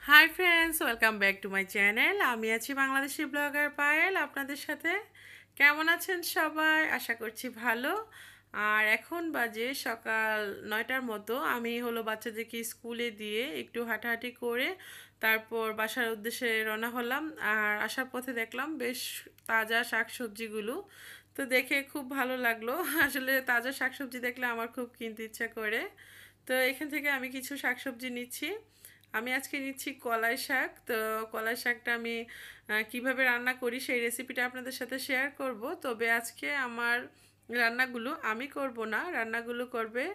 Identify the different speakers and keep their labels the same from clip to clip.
Speaker 1: Hi friends, welcome back to my channel. আমি আছি Bangladeshi blogger Payel আপনাদের সাথে। কেমন আছেন সবাই? আশা করছি ভালো। আর এখন বাজে সকাল 9টার মতো। আমি হলো বাচ্চাদেরকে স্কুলে দিয়ে একটু হাঁটাহাঁটি করে তারপর বাসার উদ্দেশ্যে রওনা হলাম। আর আসার পথে দেখলাম বেশ তাজা শাকসবজিগুলো। তো দেখে খুব ভালো লাগলো। আসলে তাজা শাকসবজি দেখলে আমার খুব কিনতে ইচ্ছা করে। তো এখান থেকে আমি কিছু শাকসবজি নিচ্ছি। আমি আজকে নিচ্ছি কলাই শাক। তো কলাই শাকটা আমি কিভাবে রান্না করি সেই রেসিপিটা আপনাদের সাথে শেয়ার করব। তবে আজকে আমার রান্নাগুলো আমি করব না, রান্নাগুলো করবে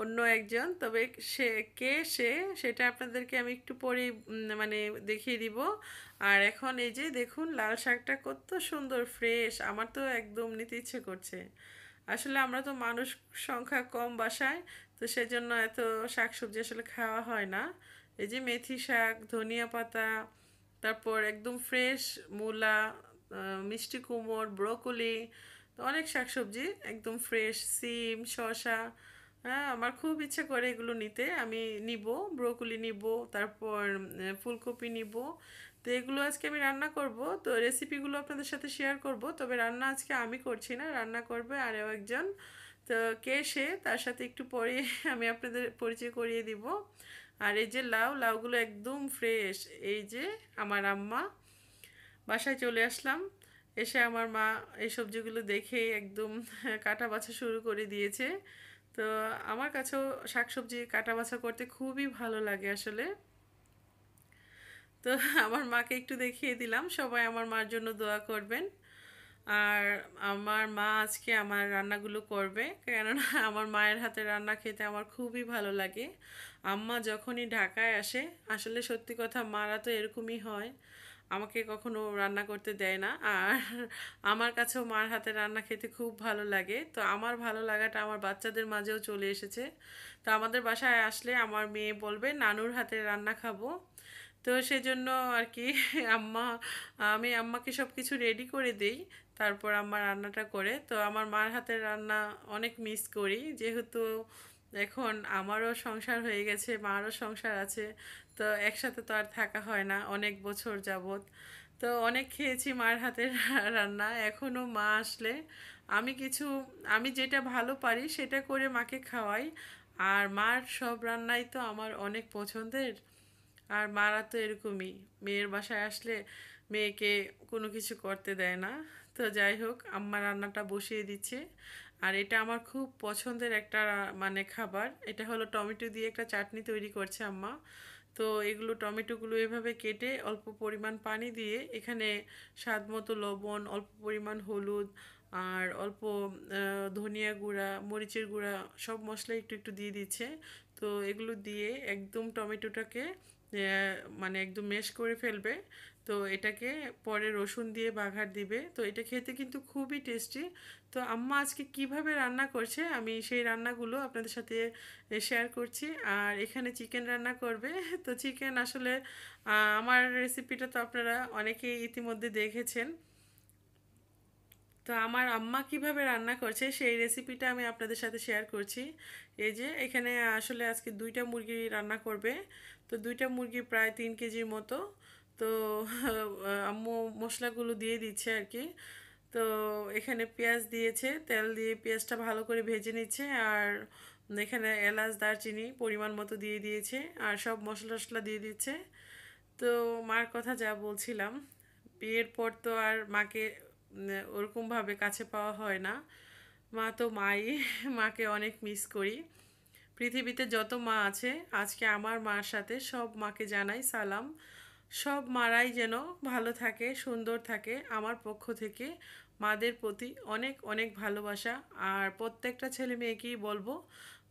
Speaker 1: অন্য একজন। তবে সে কে সে সেটা আপনাদেরকে আমি একটু পরে মানে দেখিয়ে দিব। আর এখন এই যে দেখুন লাল শাকটা কত সুন্দর ফ্রেশ, আমার তো একদম নিতে ইচ্ছে করছে। আসলে আমরা তো মানুষ সংখ্যা কম বাসায়, তো সেজন্য এত শাকসবজি আসলে খাওয়া হয় না। এই যে মেথি শাক, ধনিয়া পাতা, তারপর একদম ফ্রেশ মূলা, মিষ্টি কুমড়, ব্রোকলি, তো অনেক শাকসবজি একদম ফ্রেশ, সিম, শসা। হ্যাঁ, আমার খুব ইচ্ছে করে এগুলো নিতে। আমি নিব, ব্রোকলি নিব, তারপর ফুলকপি নিব। তো এগুলো আজকে আমি রান্না করব। তো রেসিপিগুলো আপনাদের সাথে শেয়ার করব। তবে রান্না আজকে আমি করছি না, রান্না করবে আরও একজন। তো কে সে তার সাথে একটু পরে আমি আপনাদের পরিচয় করিয়ে দিব। আর এই যে লাউগুলো একদম ফ্রেশ। এই যে আমার আম্মা, বাসায় চলে আসলাম। এসে আমার মা এই সবজিগুলো দেখেই একদম কাটা বাছা শুরু করে দিয়েছে। তো আমার কাছেও শাকসবজি কাটা বাছা করতে খুবই ভালো লাগে আসলে। তো আমার মাকে একটু দেখিয়ে দিলাম, সবাই আমার মার জন্য দোয়া করবেন। আর আমার মা আজকে আমার রান্নাগুলো করবে, কেননা আমার মায়ের হাতে রান্না খেতে আমার খুবই ভালো লাগে। আম্মা যখনই ঢাকায় আসে, আসলে সত্যি কথা মারা তো এরকমই হয়, আমাকে কখনো রান্না করতে দেয় না। আর আমার কাছেও মার হাতে রান্না খেতে খুব ভালো লাগে। তো আমার ভালো লাগাটা আমার বাচ্চাদের মাঝেও চলে এসেছে। তো আমাদের বাসায় আসলে আমার মেয়ে বলবে নানুর হাতে রান্না খাবো। তো সেজন্য আর কি আম্মা আমি আম্মাকে সব কিছু রেডি করে দেই, তারপর আম্মা রান্নাটা করে। তো আমার মার হাতের রান্না অনেক মিস করি, যেহেতু এখন আমারও সংসার হয়ে গেছে, মারও সংসার আছে। তো একসাথে তো আর থাকা হয় না অনেক বছর যাবত। তো অনেক খেয়েছি মার হাতের রান্না। এখনও মা আসলে আমি কিছু আমি যেটা ভালো পারি সেটা করে মাকে খাওয়াই। আর মার সব রান্নাই তো আমার অনেক পছন্দের। আর মারা তো এরকমই, মেয়ের বাসায় আসলে মেয়েকে কোনো কিছু করতে দেয় না। তো যাই হোক, আম্মা রান্নাটা বসিয়ে দিচ্ছে। আর এটা আমার খুব পছন্দের একটা মানে খাবার। এটা হলো টমেটো দিয়ে একটা চাটনি তৈরি করছে আম্মা। তো এগুলো টমেটোগুলো এভাবে কেটে অল্প পরিমাণ পানি দিয়ে এখানে স্বাদ মতো লবণ, অল্প পরিমাণ হলুদ, আর অল্প ধনিয়া গুঁড়া, মরিচের গুঁড়া, সব মশলা একটু একটু দিয়ে দিচ্ছে। তো এগুলো দিয়ে একদম টমেটোটাকে মানে একদম ম্যাশ করে ফেলবে। তো এটাকে পরে রসুন দিয়ে বাঘার দিবে। তো এটা খেতে কিন্তু খুবই টেস্টি। তো আম্মা আজকে কিভাবে রান্না করছে আমি সেই রান্নাগুলো আপনাদের সাথে শেয়ার করছি। আর এখানে চিকেন রান্না করবে। তো চিকেন আসলে আমার রেসিপিটা তো আপনারা অনেকেই ইতিমধ্যে দেখেছেন। তো আমার আম্মা কিভাবে রান্না করছে সেই রেসিপিটা আমি আপনাদের সাথে শেয়ার করছি। এই যে এখানে আসলে আজকে 2টা মুরগি রান্না করবে। তো 2টা মুরগি প্রায় 3 কেজির মতো। তো আম্মু মশলাগুলো দিয়ে দিচ্ছে আর কি। তো এখানে পেঁয়াজ দিয়েছে, তেল দিয়ে পেঁয়াজটা ভালো করে ভেজে নিচ্ছে। আর এখানে এলাচ, দারচিনি পরিমাণ মতো দিয়ে দিয়েছে, আর সব মশলা টশলা দিয়ে দিচ্ছে। তো মার কথা যা বলছিলাম, বিয়ের পর তো আর মাকে ওরকমভাবে কাছে পাওয়া হয় না। মা তো মাই, মাকে অনেক মিস করি। পৃথিবীতে যত মা আছে, আজকে আমার মার সাথে সব মাকে জানাই সালাম। সব মারাই যেন ভালো থাকে, সুন্দর থাকে। আমার পক্ষ থেকে মাদের প্রতি অনেক অনেক ভালোবাসা। আর প্রত্যেকটা ছেলে মেয়েকেই বলবো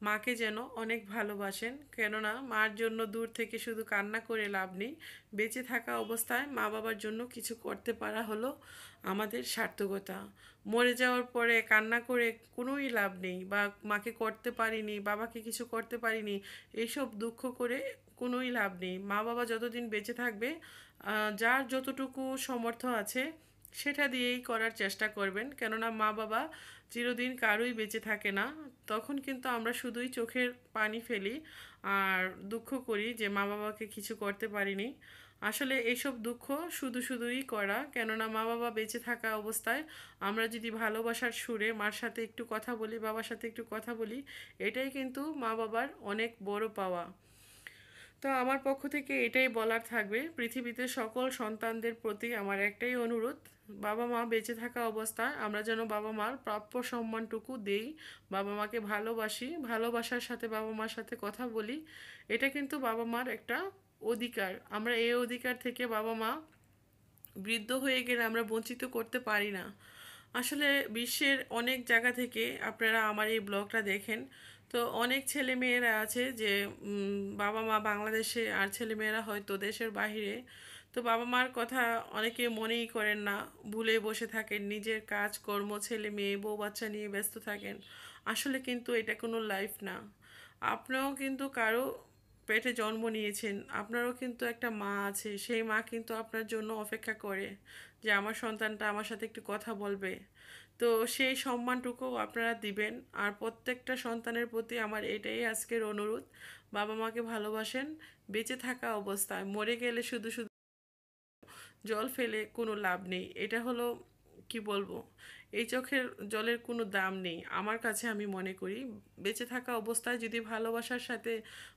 Speaker 1: মাকে যেন অনেক ভালোবাসেন, কেননা মার জন্য দূর থেকে শুধু কান্না করে লাভ নেই। বেঁচে থাকা অবস্থায় মা বাবার জন্য কিছু করতে পারা হলো আমাদের সার্থকতা। মরে যাওয়ার পরে কান্না করে কোনোই লাভ নেই, বা মাকে করতে পারিনি, বাবাকে কিছু করতে পারিনি, এইসব দুঃখ করে কোনোই লাভ নেই। মা বাবা যতদিন বেঁচে থাকবে, যার যতটুকু সমর্থ আছে সেটা দিয়েই করার চেষ্টা করবেন, কেননা মা বাবা চিরদিন কারোই বেঁচে থাকে না। তখন কিন্তু আমরা শুধুই চোখের পানি ফেলি। আর দুঃখ করি যে মা বাবাকে কিছু করতে পারিনি। আসলে এইসব দুঃখ শুধুই করা, কেননা মা বাবা বেঁচে থাকা অবস্থায় আমরা যদি ভালোবাসার সুরে মার সাথে একটু কথা বলি, বাবার সাথে একটু কথা বলি, এটাই কিন্তু মা বাবার অনেক বড় পাওয়া। তো আমার পক্ষ থেকে এটাই বলার থাকবে, পৃথিবীতে সকল সন্তানদের প্রতি আমার একটাই অনুরোধ, বাবা মা বেঁচে থাকা অবস্থায় আমরা যেন বাবা মার প্রাপ্য সম্মানটুকু দেই, বাবা মাকে ভালোবাসি, ভালোবাসার সাথে বাবা মার সাথে কথা বলি। এটা কিন্তু বাবা মার একটা অধিকার। আমরা এই অধিকার থেকে বাবা মা বৃদ্ধ হয়ে গেলে আমরা বঞ্চিত করতে পারি না। আসলে বিশ্বের অনেক জায়গা থেকে আপনারা আমার এই ব্লগটা দেখেন, তো অনেক ছেলে মেয়েরা আছে যে বাবা মা বাংলাদেশে আর ছেলে মেয়েরা হয়তো দেশের বাহিরে। তো বাবা মার কথা অনেকে মনেই করেন না, ভুলে বসে থাকেন, নিজের কাজ কর্ম ছেলে মেয়ে বউ বাচ্চা নিয়ে ব্যস্ত থাকেন। আসলে কিন্তু এটা কোনো লাইফ না। আপনিও কিন্তু কারো পেটে জন্ম নিয়েছেন, আপনারও কিন্তু একটা মা আছে, সেই মা কিন্তু আপনার জন্য অপেক্ষা করে যে আমার সন্তানটা আমার সাথে একটু কথা বলবে। তো সেই সম্মানটুকু আপনারা দিবেন। আর প্রত্যেকটা সন্তানের প্রতি আমার এটাই আজকের অনুরোধ, বাবা মাকে ভালোবাসেন। বেঁচে থাকা অবস্থায়, মরে গেলে শুধু শুধু জল ফেলে কোনো লাভ নেই। এটা হলো, কি বলবো, এই চোখের জলের কোনো দাম নেই আমার কাছে, আমি মনে করি। বেঁচে থাকা অবস্থায় যদি ভালোবাসার সাথে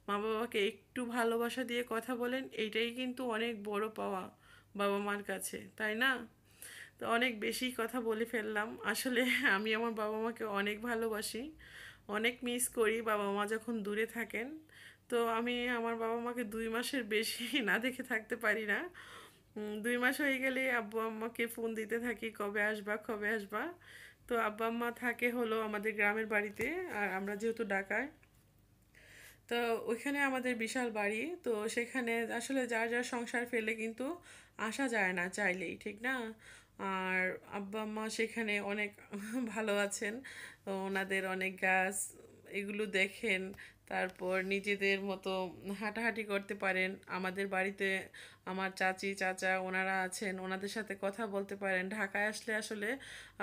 Speaker 1: মা বাবাকে একটু ভালোবাসা দিয়ে কথা বলেন, এইটাই কিন্তু অনেক বড় পাওয়া বাবা মার কাছে, তাই না? তো অনেক বেশি কথা বলে ফেললাম। আসলে আমি আমার বাবা মাকে অনেক ভালোবাসি, অনেক মিস করি বাবা মা যখন দূরে থাকেন। তো আমি আমার বাবা মাকে 2 মাসের বেশি না দেখে থাকতে পারি না। 2 মাস হয়ে গেলে আব্বু আম্মাকে ফোন দিতে থাকি, কবে আসবা কবে আসবা। তো আব্বা আম্মা থাকে হলো আমাদের গ্রামের বাড়িতে, আর আমরা যেহেতু ঢাকায়, তো ওইখানে আমাদের বিশাল বাড়ি। তো সেখানে আসলে যার যার সংসার ফেলে কিন্তু আসা যায় না চাইলেই, ঠিক না? আর আব্বা আম্মা সেখানে অনেক ভালো আছেন। তো ওনাদের অনেক গাছ, এগুলো দেখেন। তারপর নিজেদের মতো হাঁটাহাঁটি করতে পারেন। আমাদের বাড়িতে আমার চাচি চাচা ওনারা আছেন, ওনাদের সাথে কথা বলতে পারেন। ঢাকায় আসলে আসলে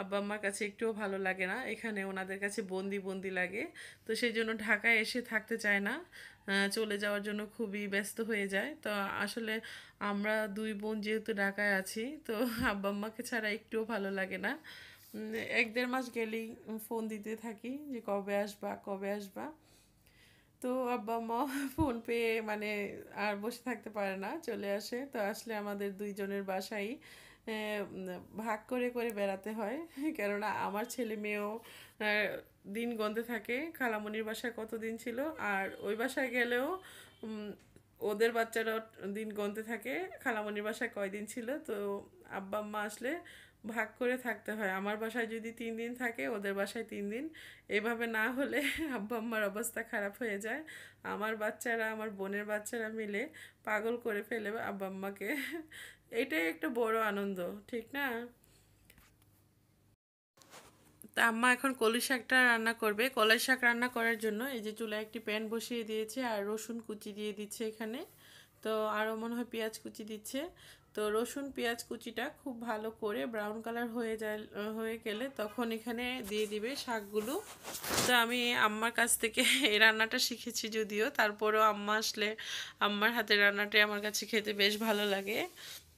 Speaker 1: আব্বা আম্মার কাছে একটুও ভালো লাগে না, এখানে ওনাদের কাছে বন্দি বন্দি লাগে। তো সেই জন্য ঢাকায় এসে থাকতে চায় না, চলে যাওয়ার জন্য খুবই ব্যস্ত হয়ে যায়। তো আসলে আমরা 2 বোন যেহেতু ঢাকায় আছি, তো আব্বা আম্মাকে ছাড়া একটুও ভালো লাগে না। 1-1.5 মাস গেলেই ফোন দিতে থাকি যে কবে আসবা কবে আসবা। তো আব্বা মা ফোন পেয়ে মানে আর বসে থাকতে পারে না, চলে আসে। তো আসলে আমাদের দুইজনের বাসাই ভাগ করে করে বেড়াতে হয়। কেননা আমার ছেলে মেয়েও আহ, দিন গুনতে থাকে, খালামণির বাসায় কতদিন ছিল, আর ওই বাসায় গেলেও উম, ওদের বাচ্চারাও দিন গুনতে থাকে খালামণির বাসায় কয়দিন ছিল। তো আব্বা আম্মা আসলে ভাগ করে থাকতে হয়, আমার বাসায় যদি 3 দিন থাকে ওদের বাসায় 3 দিন। এভাবে না হলে আব্বা আম্মার অবস্থা খারাপ হয়ে যায়। আমার বাচ্চারা, আমার বোনের বাচ্চারা মিলে পাগল করে ফেলে আব্বা আম্মাকে। এটাই একটা বড় আনন্দ, ঠিক না? তা আম্মা এখন কলই শাকটা রান্না করবে। কলাই শাক রান্না করার জন্য এই যে চুলায় একটি প্যান বসিয়ে দিয়েছে, আর রসুন কুচি দিয়ে দিচ্ছে এখানে। তো আরও মনে হয় পেঁয়াজ কুচি দিচ্ছে। তো রসুন পেঁয়াজ কুচিটা খুব ভালো করে ব্রাউন কালার হয়ে যায়, হয়ে গেলে তখন এখানে দিয়ে দিবে শাকগুলো। তো আমি আম্মার কাছ থেকে এই রান্নাটা শিখেছি যদিও, তারপরেও আম্মা আসলে আম্মার হাতের রান্নাটাই আমার কাছে খেতে বেশ ভালো লাগে।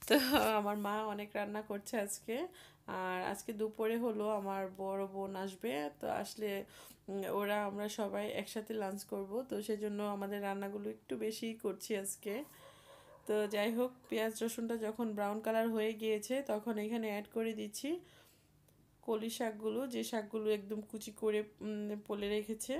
Speaker 1: তো আমার মা অনেক রান্না করছে আজকে। আর আজকে দুপুরে হলো আমার বড় বোন আসবে, তো আসলে ওরা আমরা সবাই একসাথে লাঞ্চ করব, তো সেজন্য আমাদের রান্নাগুলো একটু বেশিই করছি আজকে। তো যাই হোক, পেঁয়াজ রসুনটা যখন ব্রাউন কালার হয়ে গিয়েছে তখন এখানে অ্যাড করে দিচ্ছি কলি শাকগুলো, যে শাকগুলো একদম কুচি করে পলে রেখেছে।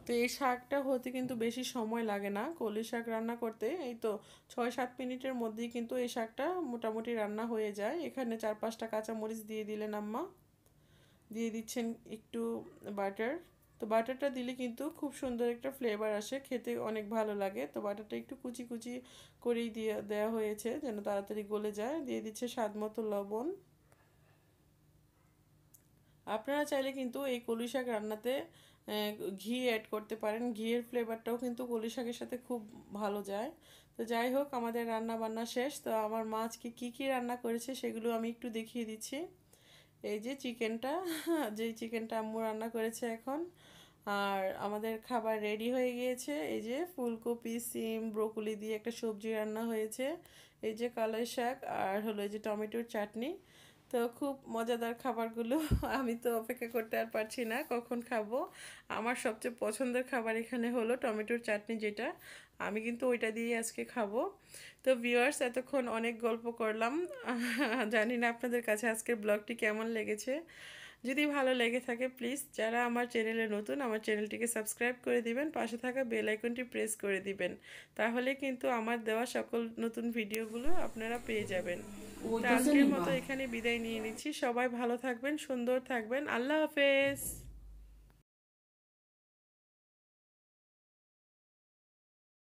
Speaker 1: তো এই শাকটা হতে কিন্তু বেশি সময় লাগে না, কলি শাক রান্না করতে এই তো 6-7 মিনিটের মধ্যেই কিন্তু এই শাকটা মোটামুটি রান্না হয়ে যায়। এখানে 4-5টা কাঁচামরিচ দিয়ে দিলেন আম্মা, দিয়ে দিচ্ছেন একটু বাটার। তো বাটারটা দিলে কিন্তু খুব সুন্দর একটা ফ্লেভার আসে, খেতে অনেক ভালো লাগে। তো বাটারটা একটু কুচি কুচি করেই দিয়ে দেওয়া হয়েছে যেন তাড়াতাড়ি গলে যায়। দিয়ে দিচ্ছে স্বাদ মতো লবণ। আপনারা চাইলে কিন্তু এই কলই শাক রান্নাতে ঘি অ্যাড করতে পারেন, ঘিয়ের ফ্লেভারটাও কিন্তু কলই শাকের সাথে খুব ভালো যায়। তো যাই হোক, আমাদের রান্না বান্না শেষ। তো আমার মা আজকে কী কী রান্না করেছে সেগুলো আমি একটু দেখিয়ে দিচ্ছি। এই যে চিকেনটা, যেই চিকেনটা আম্মু রান্না করেছে এখন। আর আমাদের খাবার রেডি হয়ে গিয়েছে। এই যে ফুলকপি, সিম, ব্রোকলি দিয়ে একটা সবজি রান্না হয়েছে। এই যে কলাই শাক, আর হলো এই যে টমেটোর চাটনি। তো খুব মজাদার খাবারগুলো। আমি তো অপেক্ষা করতে আর পারছি না কখন খাবো। আমার সবচেয়ে পছন্দের খাবার এখানে হলো টমেটোর চাটনি, যেটা আমি কিন্তু ওইটা দিয়েই আজকে খাবো। তো ভিউয়ার্স, এতক্ষণ অনেক গল্প করলাম। জানি না আপনাদের কাছে আজকের ব্লগটি কেমন লেগেছে। যদি ভালো লেগে থাকে প্লিজ যারা আমার চ্যানেলে নতুন, আমার চ্যানেলটিকে সাবস্ক্রাইব করে দিবেন, পাশে থাকা বেল আইকনটি প্রেস করে দিবেন। তাহলে কিন্তু আমার দেওয়া সকল নতুন ভিডিওগুলো আপনারা পেয়ে যাবেন। তো আজকের মতো এখানে বিদায় নিয়ে নিচ্ছি। সবাই ভালো থাকবেন, সুন্দর থাকবেন। আল্লাহ হাফেজ।